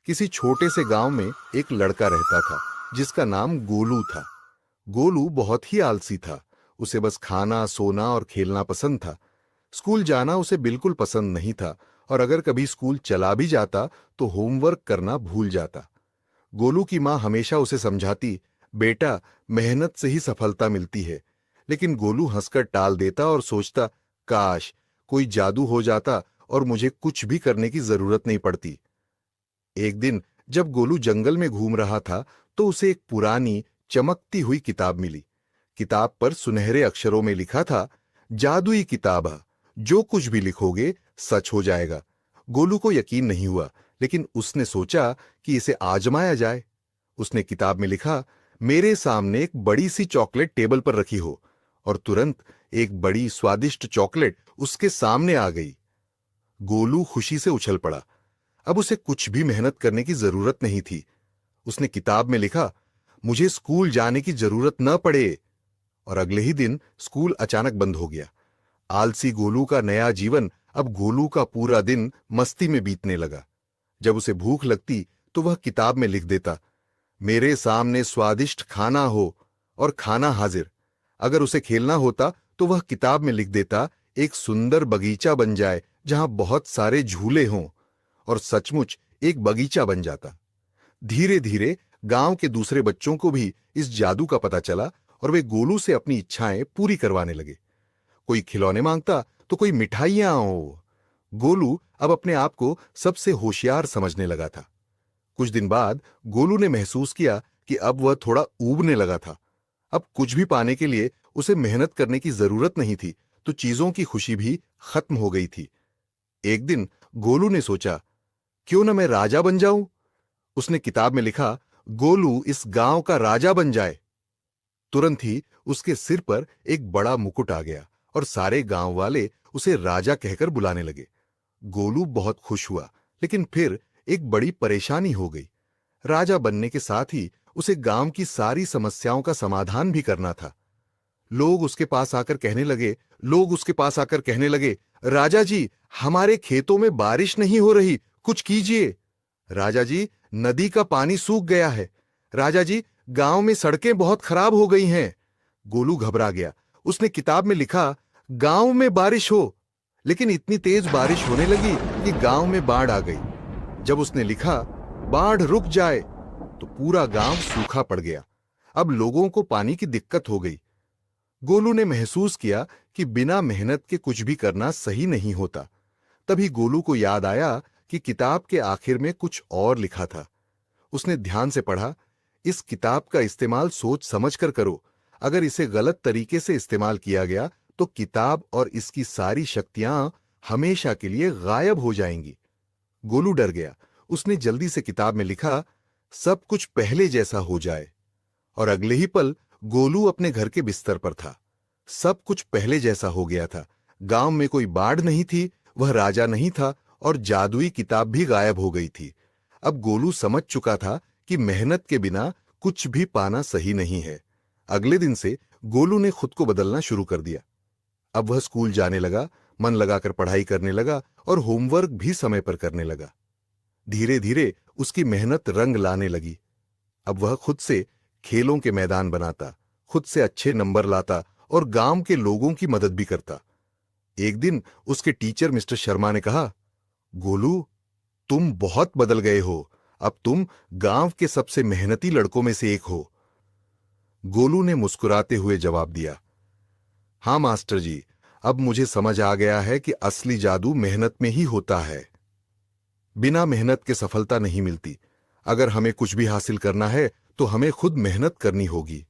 किसी छोटे से गांव में एक लड़का रहता था जिसका नाम गोलू था। गोलू बहुत ही आलसी था। उसे बस खाना, सोना और खेलना पसंद था। स्कूल जाना उसे बिल्कुल पसंद नहीं था और अगर कभी स्कूल चला भी जाता तो होमवर्क करना भूल जाता। गोलू की मां हमेशा उसे समझाती, बेटा, मेहनत से ही सफलता मिलती है। लेकिन गोलू हंसकर टाल देता और सोचता, काश कोई जादू हो जाता और मुझे कुछ भी करने की जरूरत नहीं पड़ती। एक दिन जब गोलू जंगल में घूम रहा था तो उसे एक पुरानी चमकती हुई किताब मिली। किताब पर सुनहरे अक्षरों में लिखा था, जादुई किताब है, जो कुछ भी लिखोगे सच हो जाएगा। गोलू को यकीन नहीं हुआ, लेकिन उसने सोचा कि इसे आजमाया जाए। उसने किताब में लिखा, मेरे सामने एक बड़ी सी चॉकलेट टेबल पर रखी हो, और तुरंत एक बड़ी स्वादिष्ट चॉकलेट उसके सामने आ गई। गोलू खुशी से उछल पड़ा। अब उसे कुछ भी मेहनत करने की जरूरत नहीं थी। उसने किताब में लिखा, मुझे स्कूल जाने की जरूरत न पड़े। और अगले ही दिन स्कूल अचानक बंद हो गया। आलसी गोलू का नया जीवन अब गोलू का पूरा दिन मस्ती में बीतने लगा। जब उसे भूख लगती तो वह किताब में लिख देता, मेरे सामने स्वादिष्ट खाना हो, और खाना हाजिर। अगर उसे खेलना होता तो वह किताब में लिख देता, एक सुंदर बगीचा बन जाए जहां बहुत सारे झूले हों, और सचमुच एक बगीचा बन जाता। धीरे धीरे गांव के दूसरे बच्चों को भी इस जादू का पता चला और वे गोलू से अपनी इच्छाएं पूरी करवाने लगे। कोई खिलौने मांगता तो कोई मिठाइयां हो। गोलू अब अपने आप को सबसे होशियार समझने लगा था। कुछ दिन बाद गोलू ने महसूस किया कि अब वह थोड़ा ऊबने लगा था। अब कुछ भी पाने के लिए उसे मेहनत करने की जरूरत नहीं थी, तो चीजों की खुशी भी खत्म हो गई थी। एक दिन गोलू ने सोचा, क्यों न मैं राजा बन जाऊं। उसने किताब में लिखा, गोलू इस गांव का राजा बन जाए। तुरंत ही उसके सिर पर एक बड़ा मुकुट आ गया और सारे गांव वाले उसे राजा कहकर बुलाने लगे। गोलू बहुत खुश हुआ, लेकिन फिर एक बड़ी परेशानी हो गई। राजा बनने के साथ ही उसे गांव की सारी समस्याओं का समाधान भी करना था। लोग उसके पास आकर कहने लगे, राजा जी, हमारे खेतों में बारिश नहीं हो रही, कुछ कीजिए। राजा जी, नदी का पानी सूख गया है। राजा जी, गांव में सड़कें बहुत खराब हो गई हैं। गोलू घबरा गया। उसने किताब में लिखा, गांव में बारिश हो, लेकिन इतनी तेज बारिश होने लगी कि गांव में बाढ़ आ गई। जब उसने लिखा, बाढ़ रुक जाए, तो पूरा गांव सूखा पड़ गया। अब लोगों को पानी की दिक्कत हो गई। गोलू ने महसूस किया कि बिना मेहनत के कुछ भी करना सही नहीं होता। तभी गोलू को याद आया कि किताब के आखिर में कुछ और लिखा था। उसने ध्यान से पढ़ा, इस किताब का इस्तेमाल सोच समझकर करो। अगर इसे गलत तरीके से इस्तेमाल किया गया तो किताब और इसकी सारी शक्तियां हमेशा के लिए गायब हो जाएंगी। गोलू डर गया। उसने जल्दी से किताब में लिखा, सब कुछ पहले जैसा हो जाए। और अगले ही पल गोलू अपने घर के बिस्तर पर था। सब कुछ पहले जैसा हो गया था। गांव में कोई बाढ़ नहीं थी, वह राजा नहीं था, और जादुई किताब भी गायब हो गई थी। अब गोलू समझ चुका था कि मेहनत के बिना कुछ भी पाना सही नहीं है। अगले दिन से गोलू ने खुद को बदलना शुरू कर दिया। अब वह स्कूल जाने लगा, मन लगाकर पढ़ाई करने लगा और होमवर्क भी समय पर करने लगा। धीरे धीरे उसकी मेहनत रंग लाने लगी। अब वह खुद से खेलों के मैदान बनाता, खुद से अच्छे नंबर लाता और गांव के लोगों की मदद भी करता। एक दिन उसके टीचर मिस्टर शर्मा ने कहा, गोलू, तुम बहुत बदल गए हो। अब तुम गांव के सबसे मेहनती लड़कों में से एक हो। गोलू ने मुस्कुराते हुए जवाब दिया, हाँ मास्टर जी, अब मुझे समझ आ गया है कि असली जादू मेहनत में ही होता है। बिना मेहनत के सफलता नहीं मिलती। अगर हमें कुछ भी हासिल करना है तो हमें खुद मेहनत करनी होगी।